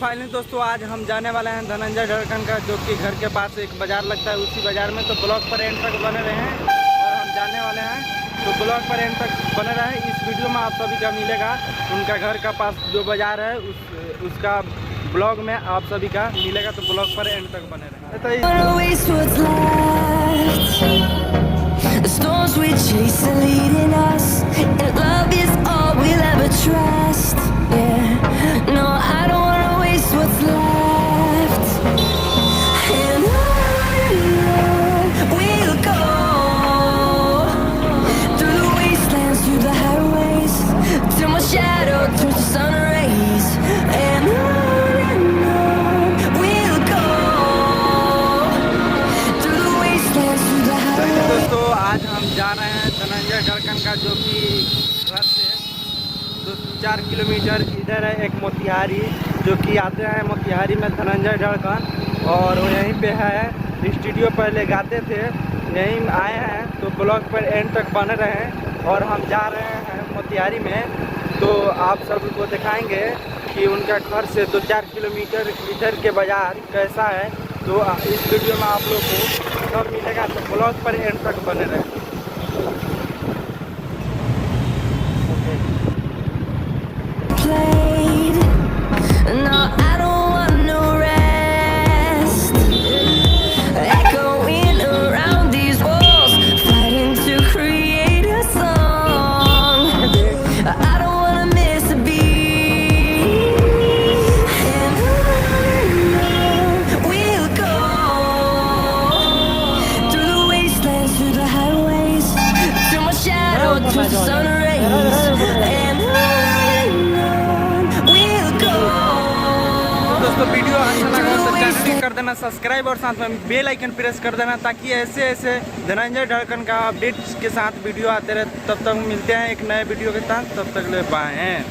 Finally दोस्तों आज हम जाने वाले हैं धनंजय ढड़कन का, जो कि घर के पास एक बाज़ार लगता है, उसी बाज़ार में। तो ब्लॉग पर एंड तक बने रहे हैं और हम जाने वाले हैं, तो ब्लॉग पर एंड तक बने रहे। इस वीडियो में आप सभी का मिलेगा उनका घर का पास जो बाज़ार है उसका ब्लॉग में आप सभी का मिलेगा, तो ब्लॉग पर एंड तक बने दोस्तों आज हम जा रहे हैं धनंजय ढड़कन का, जो कि घर से 4 किलोमीटर इधर है एक मोतिहारी, जो कि आते हैं मोतिहारी में धनंजय ढड़कन, और वो यहीं पे है स्टूडियो पहले गाते थे, यहीं आए हैं। तो ब्लॉग पर एंड तक बने रहे और हम जा रहे हैं मोतिहारी में, तो आप सभी को दिखाएंगे कि उनका घर से 2-4 किलोमीटर इधर के बाज़ार कैसा है। तो इस वीडियो में आप लोग को सब मिलेगा, तो ब्लॉग पर एंड तक बने रहे। दोस्तों वीडियो अच्छा लगा तो चैनल कर देना सब्सक्राइब और साथ में बेल आइकन प्रेस कर देना, ताकि ऐसे ऐसे धनंजय ढड़कन का अपडेट्स के साथ वीडियो आते रहे। तब तक मिलते हैं एक नए वीडियो के साथ, तब तक ले बाय।